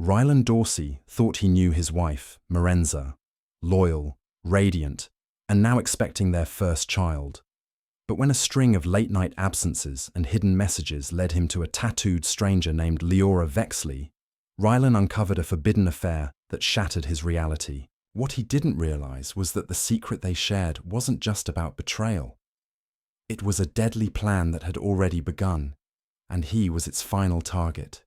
Rylan Dorsey thought he knew his wife, Marenza, loyal, radiant, and now expecting their first child. But when a string of late-night absences and hidden messages led him to a tattooed stranger named Leora Vexley, Rylan uncovered a forbidden affair that shattered his reality. What he didn't realize was that the secret they shared wasn't just about betrayal. It was a deadly plan that had already begun, and he was its final target.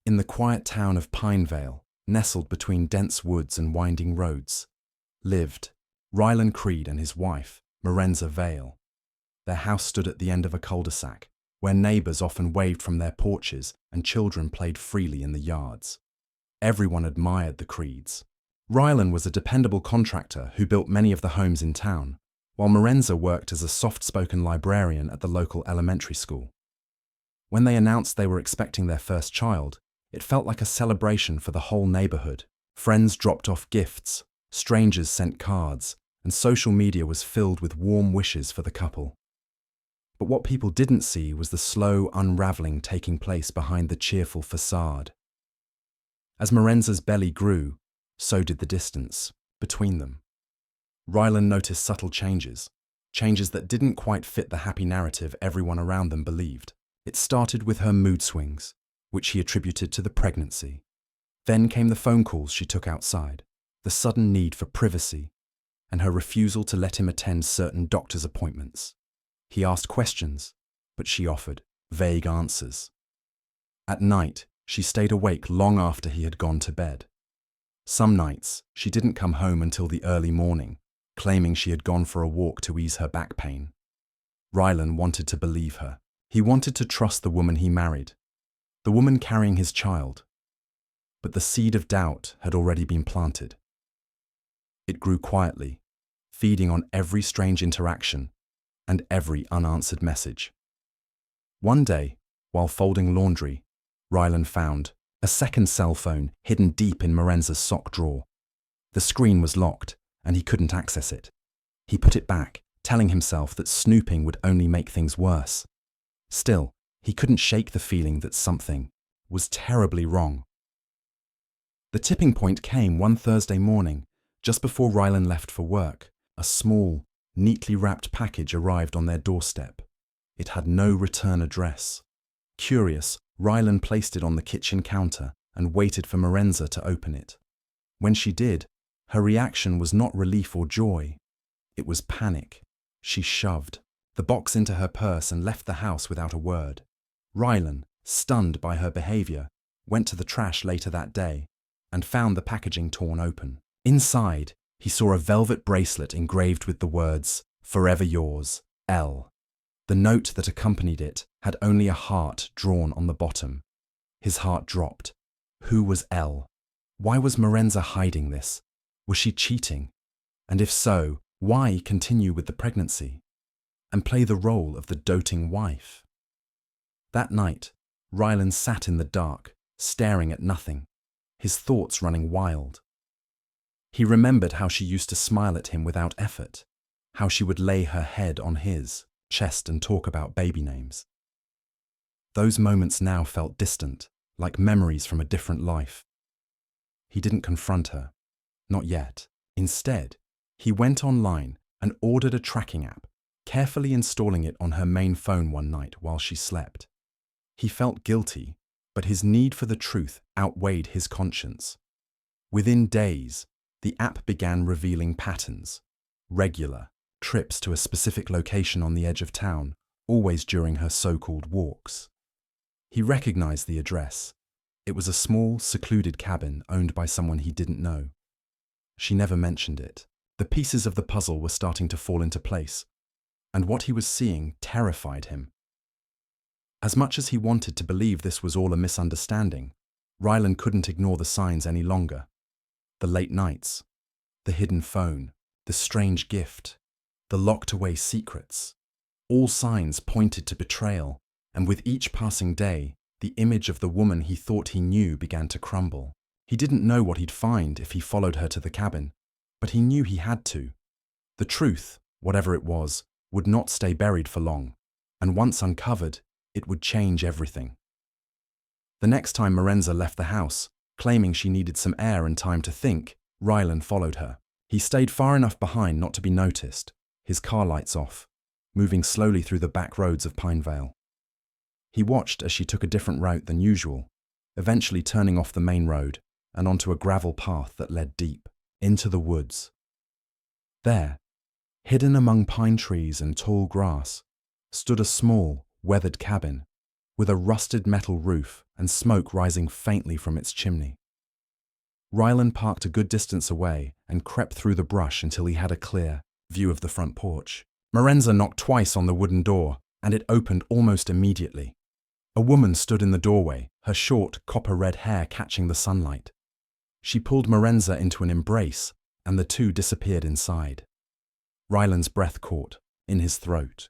In the quiet town of Pinevale, nestled between dense woods and winding roads, lived Rylan Creed and his wife, Marenza Vale. Their house stood at the end of a cul-de-sac, where neighbors often waved from their porches and children played freely in the yards. Everyone admired the Creeds. Rylan was a dependable contractor who built many of the homes in town, while Marenza worked as a soft-spoken librarian at the local elementary school. When they announced they were expecting their first child, it felt like a celebration for the whole neighborhood. Friends dropped off gifts, strangers sent cards, and social media was filled with warm wishes for the couple. But what people didn't see was the slow unraveling taking place behind the cheerful facade. As Marenza's belly grew, so did the distance between them. Rylan noticed subtle changes that didn't quite fit the happy narrative everyone around them believed. It started with her mood swings, which he attributed to the pregnancy. Then came the phone calls she took outside, the sudden need for privacy, and her refusal to let him attend certain doctor's appointments. He asked questions, but she offered vague answers. At night, she stayed awake long after he had gone to bed. Some nights, she didn't come home until the early morning, claiming she had gone for a walk to ease her back pain. Rylan wanted to believe her. He wanted to trust the woman he married, the woman carrying his child. But the seed of doubt had already been planted. It grew quietly, feeding on every strange interaction and every unanswered message. One day, while folding laundry, Rylan found a second cell phone hidden deep in Marenza's sock drawer. The screen was locked, and he couldn't access it. He put it back, telling himself that snooping would only make things worse. Still, he couldn't shake the feeling that something was terribly wrong. The tipping point came one Thursday morning, just before Rylan left for work. A small, neatly wrapped package arrived on their doorstep. It had no return address. Curious, Rylan placed it on the kitchen counter and waited for Marenza to open it. When she did, her reaction was not relief or joy. It was panic. She shoved the box into her purse and left the house without a word. Rylan, stunned by her behavior, went to the trash later that day and found the packaging torn open. Inside, he saw a velvet bracelet engraved with the words, "Forever yours, L." The note that accompanied it had only a heart drawn on the bottom. His heart dropped. Who was L? Why was Marenza hiding this? Was she cheating? And if so, why continue with the pregnancy and play the role of the doting wife? That night, Rylan sat in the dark, staring at nothing, his thoughts running wild. He remembered how she used to smile at him without effort, how she would lay her head on his chest and talk about baby names. Those moments now felt distant, like memories from a different life. He didn't confront her, not yet. Instead, he went online and ordered a tracking app, carefully installing it on her main phone one night while she slept. He felt guilty, but his need for the truth outweighed his conscience. Within days, the app began revealing patterns, regular trips to a specific location on the edge of town, always during her so-called walks. He recognized the address. It was a small, secluded cabin owned by someone he didn't know. She never mentioned it. The pieces of the puzzle were starting to fall into place, and what he was seeing terrified him. As much as he wanted to believe this was all a misunderstanding, Rylan couldn't ignore the signs any longer. The late nights, the hidden phone, the strange gift, the locked-away secrets. All signs pointed to betrayal, and with each passing day, the image of the woman he thought he knew began to crumble. He didn't know what he'd find if he followed her to the cabin, but he knew he had to. The truth, whatever it was, would not stay buried for long, and once uncovered, it would change everything. The next time Marenza left the house, claiming she needed some air and time to think, Rylan followed her. He stayed far enough behind not to be noticed, his car lights off, moving slowly through the back roads of Pinevale. He watched as she took a different route than usual, eventually turning off the main road and onto a gravel path that led deep into the woods. There, hidden among pine trees and tall grass, stood a small, weathered cabin with a rusted metal roof and smoke rising faintly from its chimney. Rylan parked a good distance away and crept through the brush until he had a clear view of the front porch. Marenza knocked twice on the wooden door, and it opened almost immediately. A woman stood in the doorway, her short, copper-red hair catching the sunlight. She pulled Marenza into an embrace, and the two disappeared inside. Rylan's breath caught in his throat.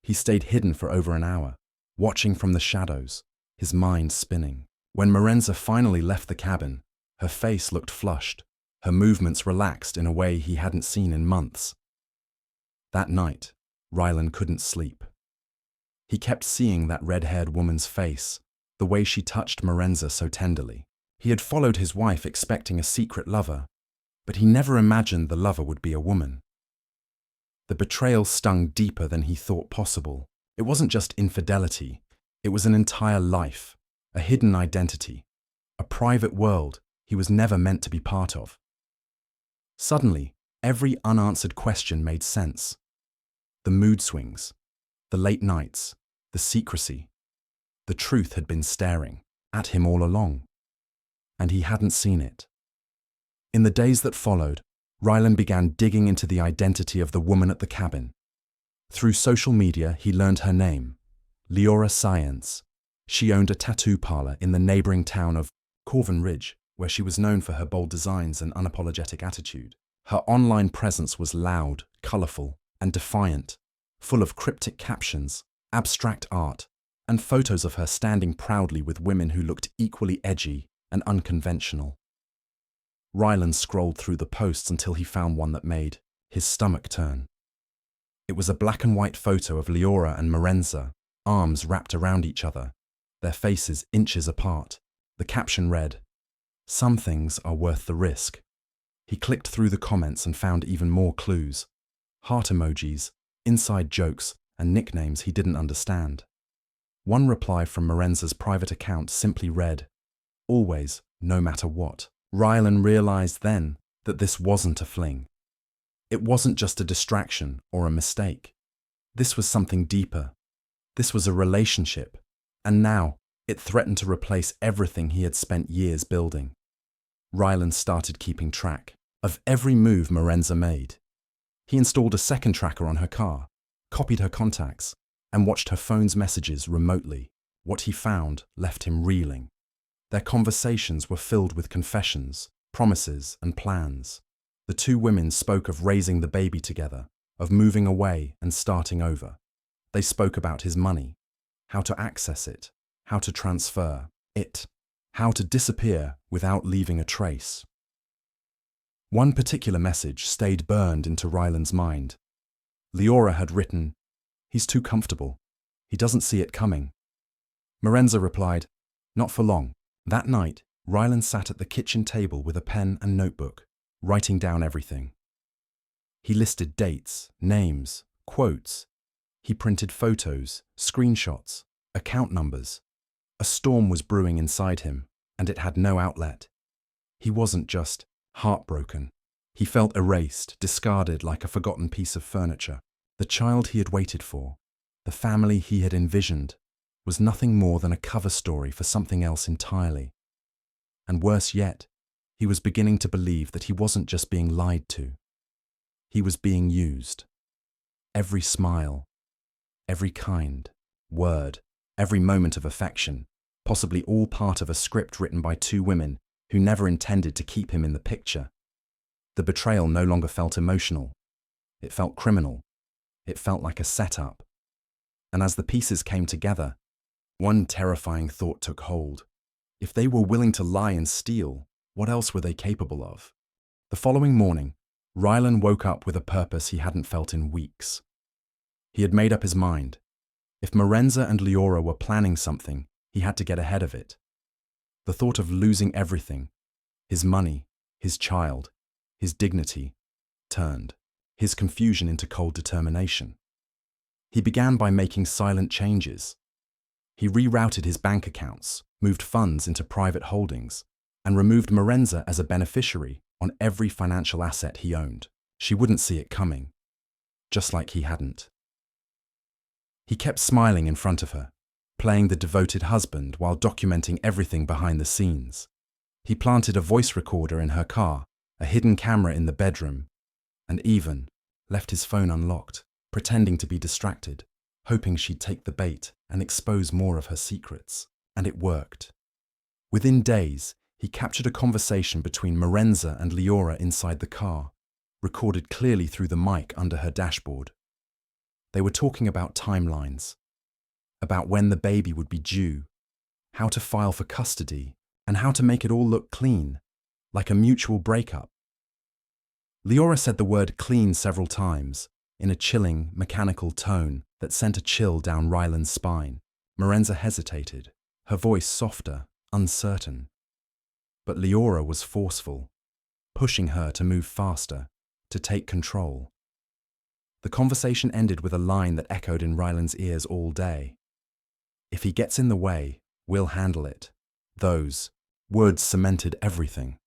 He stayed hidden for over an hour, watching from the shadows, his mind spinning. When Marenza finally left the cabin, her face looked flushed, her movements relaxed in a way he hadn't seen in months. That night, Rylan couldn't sleep. He kept seeing that red-haired woman's face, the way she touched Marenza so tenderly. He had followed his wife expecting a secret lover, but he never imagined the lover would be a woman. The betrayal stung deeper than he thought possible. It wasn't just infidelity, it was an entire life, a hidden identity, a private world he was never meant to be part of. Suddenly, every unanswered question made sense. The mood swings, the late nights, the secrecy. The truth had been staring at him all along, and he hadn't seen it. In the days that followed, Rylan began digging into the identity of the woman at the cabin. Through social media, he learned her name, Leora Science. She owned a tattoo parlor in the neighboring town of Corvin Ridge, where she was known for her bold designs and unapologetic attitude. Her online presence was loud, colorful, and defiant, full of cryptic captions, abstract art, and photos of her standing proudly with women who looked equally edgy and unconventional. Rylan scrolled through the posts until he found one that made his stomach turn. It was a black and white photo of Leora and Marenza, arms wrapped around each other, their faces inches apart. The caption read, "Some things are worth the risk." He clicked through the comments and found even more clues. Heart emojis, inside jokes, and nicknames he didn't understand. One reply from Marenza's private account simply read, "Always, no matter what." Rylan realized then that this wasn't a fling. It wasn't just a distraction or a mistake. This was something deeper. This was a relationship, and now it threatened to replace everything he had spent years building. Rylan started keeping track of every move Marenza made. He installed a second tracker on her car, copied her contacts, and watched her phone's messages remotely. What he found left him reeling. Their conversations were filled with confessions, promises, and plans. The two women spoke of raising the baby together, of moving away and starting over. They spoke about his money, how to access it, how to transfer it, how to disappear without leaving a trace. One particular message stayed burned into Rylan's mind. Leora had written, "He's too comfortable. He doesn't see it coming." Marenza replied, "Not for long." That night, Rylan sat at the kitchen table with a pen and notebook, writing down everything. He listed dates, names, quotes. He printed photos, screenshots, account numbers. A storm was brewing inside him, and it had no outlet. He wasn't just heartbroken. He felt erased, discarded like a forgotten piece of furniture. The child he had waited for, the family he had envisioned, was nothing more than a cover story for something else entirely. And worse yet, he was beginning to believe that he wasn't just being lied to. He was being used. Every smile, every kind word, every moment of affection, possibly all part of a script written by two women who never intended to keep him in the picture. The betrayal no longer felt emotional. It felt criminal. It felt like a setup. And as the pieces came together, one terrifying thought took hold. If they were willing to lie and steal, what else were they capable of? The following morning, Rylan woke up with a purpose he hadn't felt in weeks. He had made up his mind. If Marenza and Leora were planning something, he had to get ahead of it. The thought of losing everything, his money, his child, his dignity, turned his confusion into cold determination. He began by making silent changes. He rerouted his bank accounts, moved funds into private holdings, and removed Marenza as a beneficiary on every financial asset he owned. She wouldn't see it coming, just like he hadn't. He kept smiling in front of her, playing the devoted husband while documenting everything behind the scenes. He planted a voice recorder in her car, a hidden camera in the bedroom, and even left his phone unlocked, pretending to be distracted, hoping she'd take the bait and expose more of her secrets. And it worked. Within days, he captured a conversation between Marenza and Leora inside the car, recorded clearly through the mic under her dashboard. They were talking about timelines, about when the baby would be due, how to file for custody, and how to make it all look clean, like a mutual breakup. Leora said the word clean several times, in a chilling, mechanical tone that sent a chill down Rylan's spine. Marenza hesitated, her voice softer, uncertain. But Leora was forceful, pushing her to move faster, to take control. The conversation ended with a line that echoed in Rylan's ears all day. "If he gets in the way, we'll handle it." Those words cemented everything.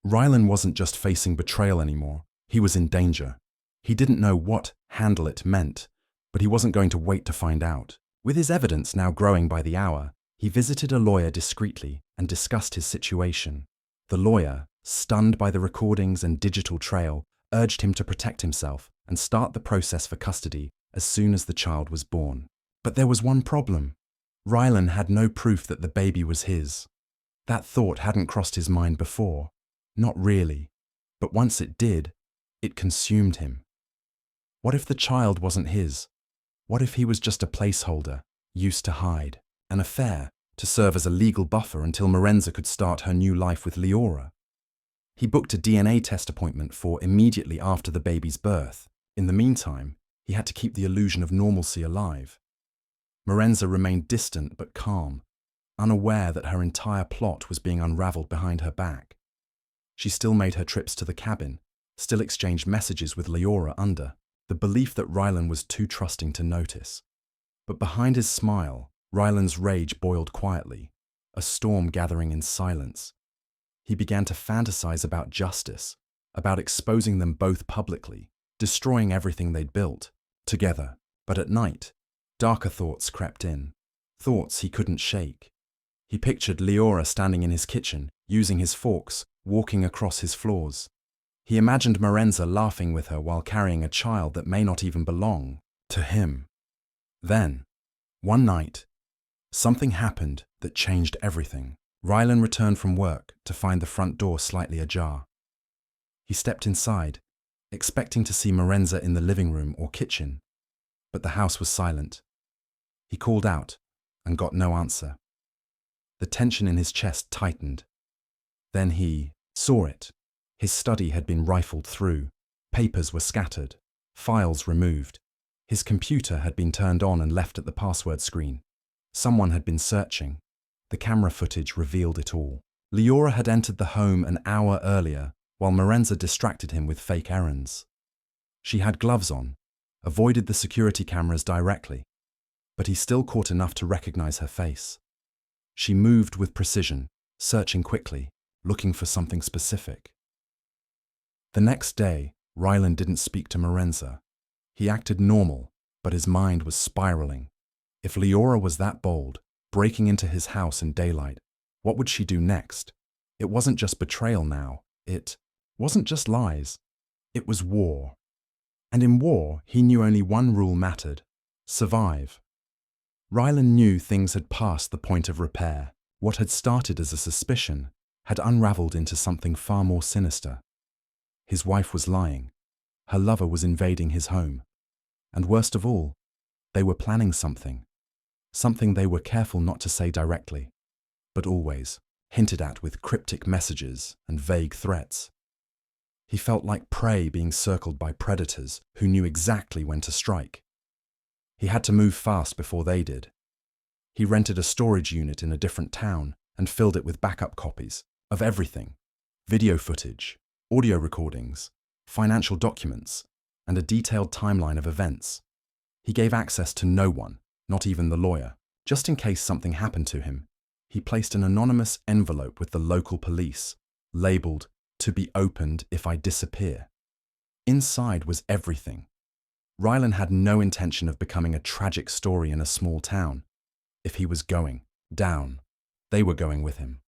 Rylan wasn't just facing betrayal anymore, he was in danger. He didn't know what "handle it" meant, but he wasn't going to wait to find out. With his evidence now growing by the hour, he visited a lawyer discreetly and discussed his situation. The lawyer, stunned by the recordings and digital trail, urged him to protect himself and start the process for custody as soon as the child was born. But there was one problem. Rylan had no proof that the baby was his. That thought hadn't crossed his mind before. Not really. But once it did, it consumed him. What if the child wasn't his? What if he was just a placeholder, used to hide, an affair, to serve as a legal buffer until Marenza could start her new life with Leora? He booked a DNA test appointment for immediately after the baby's birth. In the meantime, he had to keep the illusion of normalcy alive. Marenza remained distant but calm, unaware that her entire plot was being unraveled behind her back. She still made her trips to the cabin, still exchanged messages with Leora under the belief that Rylan was too trusting to notice. But behind his smile, Rylan's rage boiled quietly, a storm gathering in silence. He began to fantasize about justice, about exposing them both publicly, destroying everything they'd built, together. But at night, darker thoughts crept in, thoughts he couldn't shake. He pictured Leora standing in his kitchen, using his forks, walking across his floors. He imagined Marenza laughing with her while carrying a child that may not even belong to him. Then, one night, something happened that changed everything. Rylan returned from work to find the front door slightly ajar. He stepped inside, expecting to see Marenza in the living room or kitchen, but the house was silent. He called out and got no answer. The tension in his chest tightened. Then he saw it. His study had been rifled through. Papers were scattered, files removed. His computer had been turned on and left at the password screen. Someone had been searching. The camera footage revealed it all. Leora had entered the home an hour earlier, while Marenza distracted him with fake errands. She had gloves on, avoided the security cameras directly, but he still caught enough to recognize her face. She moved with precision, searching quickly, looking for something specific. The next day, Rylan didn't speak to Marenza. He acted normal, but his mind was spiraling. If Leora was that bold, breaking into his house in daylight, what would she do next? It wasn't just betrayal now. It wasn't just lies. It was war. And in war, he knew only one rule mattered: survive. Rylan knew things had passed the point of repair. What had started as a suspicion had unraveled into something far more sinister. His wife was lying. Her lover was invading his home. And worst of all, they were planning something. Something they were careful not to say directly, but always hinted at with cryptic messages and vague threats. He felt like prey being circled by predators who knew exactly when to strike. He had to move fast before they did. He rented a storage unit in a different town and filled it with backup copies of everything: video footage, audio recordings, financial documents, and a detailed timeline of events. He gave access to no one, not even the lawyer. Just in case something happened to him, he placed an anonymous envelope with the local police, labeled "To be opened if I disappear." Inside was everything. Rylan had no intention of becoming a tragic story in a small town. If he was going down, they were going with him.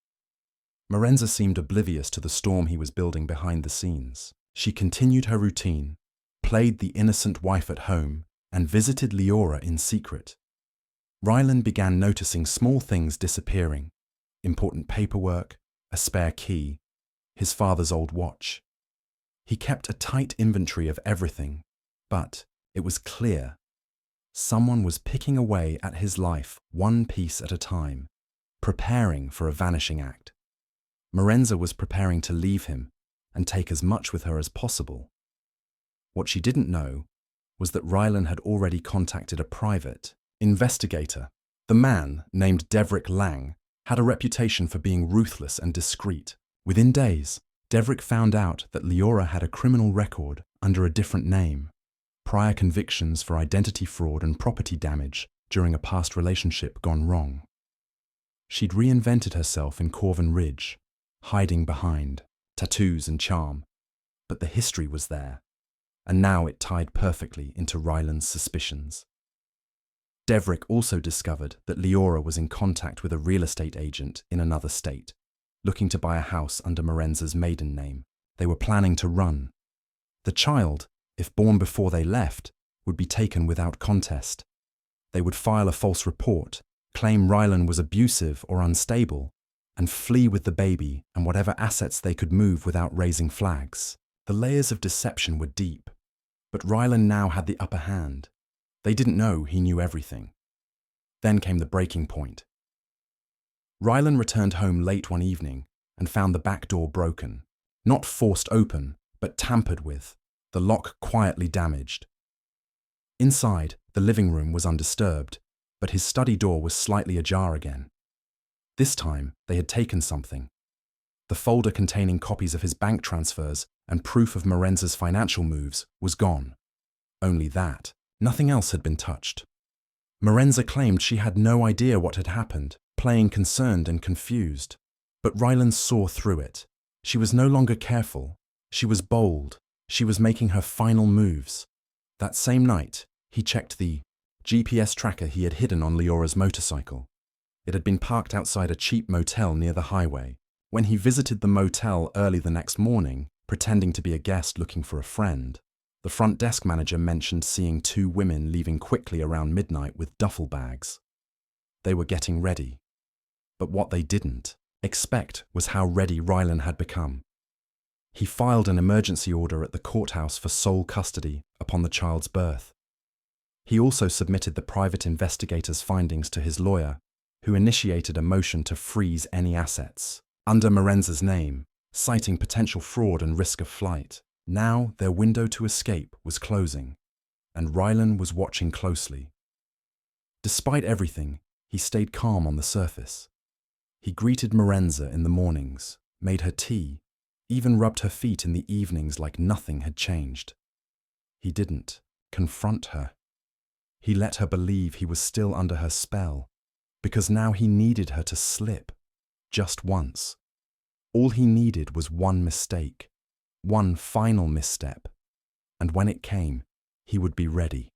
Marenza seemed oblivious to the storm he was building behind the scenes. She continued her routine, played the innocent wife at home, and visited Leora in secret. Rylan began noticing small things disappearing: important paperwork, a spare key, his father's old watch. He kept a tight inventory of everything, but it was clear someone was picking away at his life one piece at a time, preparing for a vanishing act. Marenza was preparing to leave him and take as much with her as possible. What she didn't know was that Rylan had already contacted a private investigator. The man, named Devrick Lang, had a reputation for being ruthless and discreet. Within days, Devrick found out that Leora had a criminal record under a different name, prior convictions for identity fraud and property damage during a past relationship gone wrong. She'd reinvented herself in Corvin Ridge, hiding behind tattoos and charm, but the history was there, and now it tied perfectly into Rylan's suspicions. Devrick also discovered that Leora was in contact with a real estate agent in another state, looking to buy a house under Marenza's maiden name. They were planning to run. The child, if born before they left, would be taken without contest. They would file a false report, claim Rylan was abusive or unstable, and flee with the baby and whatever assets they could move without raising flags. The layers of deception were deep, but Rylan now had the upper hand. They didn't know he knew everything. Then came the breaking point. Rylan returned home late one evening and found the back door broken. Not forced open, but tampered with, the lock quietly damaged. Inside, the living room was undisturbed, but his study door was slightly ajar again. This time, they had taken something. The folder containing copies of his bank transfers and proof of Marenza's financial moves was gone. Only that. Nothing else had been touched. Marenza claimed she had no idea what had happened, playing concerned and confused. But Rylan saw through it. She was no longer careful. She was bold. She was making her final moves. That same night, he checked the GPS tracker he had hidden on Leora's motorcycle. It had been parked outside a cheap motel near the highway. When he visited the motel early the next morning, pretending to be a guest looking for a friend, the front desk manager mentioned seeing two women leaving quickly around midnight with duffel bags. They were getting ready. But what they didn't expect was how ready Rylan had become. He filed an emergency order at the courthouse for sole custody upon the child's birth. He also submitted the private investigator's findings to his lawyer, who initiated a motion to freeze any assets under Marenza's name, citing potential fraud and risk of flight. Now their window to escape was closing, and Rylan was watching closely. Despite everything, he stayed calm on the surface. He greeted Marenza in the mornings, made her tea, even rubbed her feet in the evenings like nothing had changed. He didn't confront her. He let her believe he was still under her spell, because now he needed her to slip, just once. All he needed was one mistake, one final misstep, and when it came, he would be ready.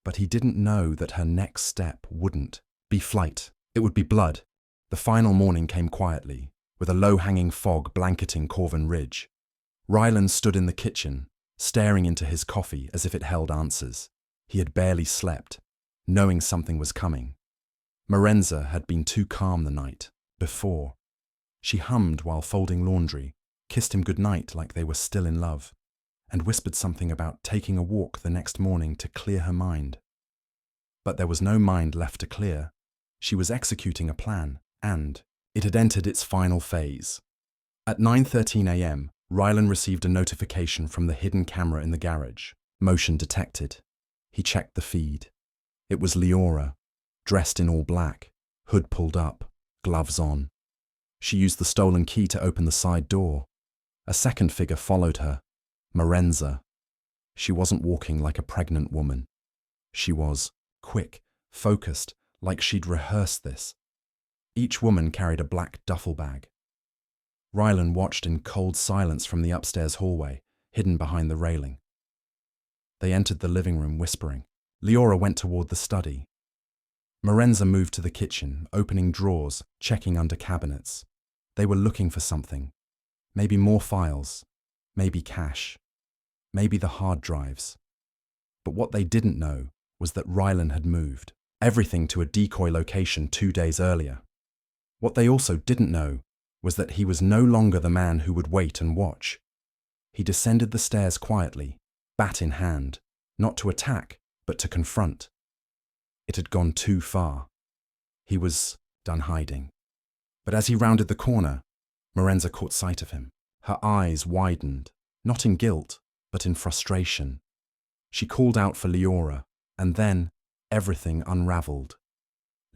But he didn't know that her next step wouldn't be flight. It would be blood. The final morning came quietly, with a low-hanging fog blanketing Corvin Ridge. Rylan stood in the kitchen, staring into his coffee as if it held answers. He had barely slept, knowing something was coming. Marenza had been too calm the night before. She hummed while folding laundry, kissed him goodnight like they were still in love, and whispered something about taking a walk the next morning to clear her mind. But there was no mind left to clear. She was executing a plan, and it had entered its final phase. At 9:13 a.m., Rylan received a notification from the hidden camera in the garage. Motion detected. He checked the feed. It was Leora, dressed in all black, hood pulled up, gloves on. She used the stolen key to open the side door. A second figure followed her, Marenza. She wasn't walking like a pregnant woman. She was quick, focused, like she'd rehearsed this. Each woman carried a black duffel bag. Rylan watched in cold silence from the upstairs hallway, hidden behind the railing. They entered the living room whispering. Leora went toward the study. Marenza moved to the kitchen, opening drawers, checking under cabinets. They were looking for something. Maybe more files. Maybe cash. Maybe the hard drives. But what they didn't know was that Rylan had moved, everything to a decoy location 2 days earlier. What they also didn't know was that he was no longer the man who would wait and watch. He descended the stairs quietly, bat in hand, not to attack, but to confront. It had gone too far. He was done hiding. But as he rounded the corner, Marenza caught sight of him. Her eyes widened, not in guilt, but in frustration. She called out for Leora, and then everything unraveled.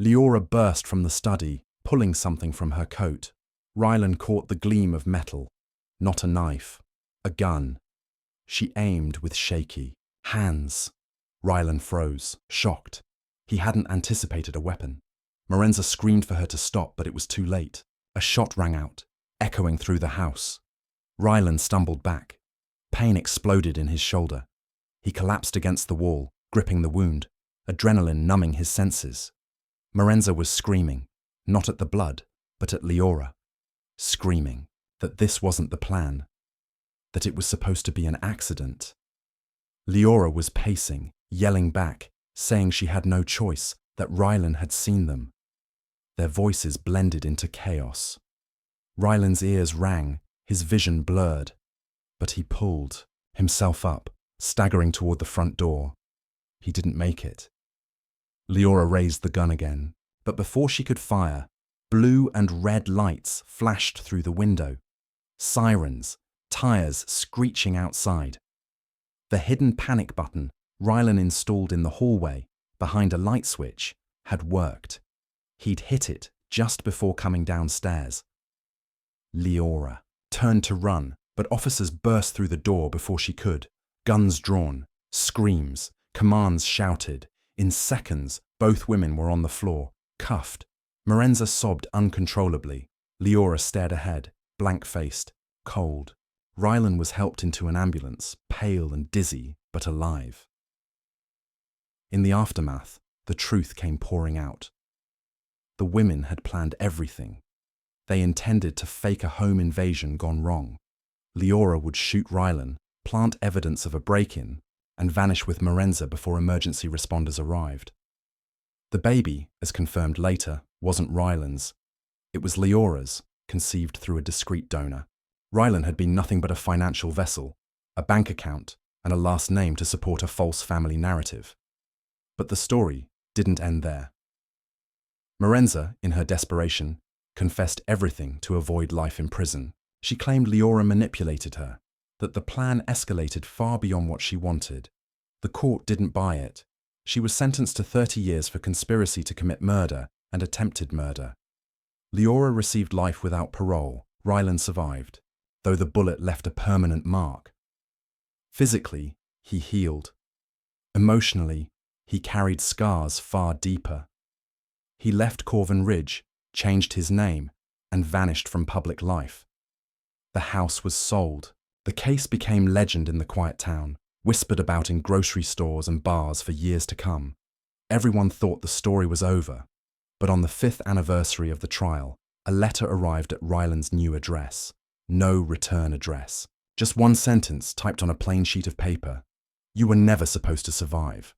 Leora burst from the study, pulling something from her coat. Rylan caught the gleam of metal, not a knife, a gun. She aimed with shaky hands. Rylan froze, shocked. He hadn't anticipated a weapon. Marenza screamed for her to stop, but it was too late. A shot rang out, echoing through the house. Rylan stumbled back. Pain exploded in his shoulder. He collapsed against the wall, gripping the wound, adrenaline numbing his senses. Marenza was screaming, not at the blood, but at Leora. Screaming that this wasn't the plan, that it was supposed to be an accident. Leora was pacing, yelling back, saying she had no choice, that Rylan had seen them. Their voices blended into chaos. Rylan's ears rang, his vision blurred, but he pulled himself up, staggering toward the front door. He didn't make it. Leora raised the gun again, but before she could fire, blue and red lights flashed through the window. Sirens, tires screeching outside. The hidden panic button Rylan installed in the hallway, behind a light switch, had worked. He'd hit it just before coming downstairs. Leora turned to run, but officers burst through the door before she could. Guns drawn, screams, commands shouted. In seconds, both women were on the floor, cuffed. Marenza sobbed uncontrollably. Leora stared ahead, blank-faced, cold. Rylan was helped into an ambulance, pale and dizzy, but alive. In the aftermath, the truth came pouring out. The women had planned everything. They intended to fake a home invasion gone wrong. Leora would shoot Rylan, plant evidence of a break-in, and vanish with Marenza before emergency responders arrived. The baby, as confirmed later, wasn't Rylan's. It was Leora's, conceived through a discreet donor. Rylan had been nothing but a financial vessel, a bank account, and a last name to support a false family narrative. But the story didn't end there. Marenza, in her desperation, confessed everything to avoid life in prison. She claimed Leora manipulated her, that the plan escalated far beyond what she wanted. The court didn't buy it. She was sentenced to 30 years for conspiracy to commit murder and attempted murder. Leora received life without parole. Rylan survived, though the bullet left a permanent mark. Physically, he healed. Emotionally, he carried scars far deeper. He left Corvin Ridge, changed his name, and vanished from public life. The house was sold. The case became legend in the quiet town, whispered about in grocery stores and bars for years to come. Everyone thought the story was over, but on the 5th anniversary of the trial, a letter arrived at Rylan's new address. No return address. Just one sentence typed on a plain sheet of paper. You were never supposed to survive.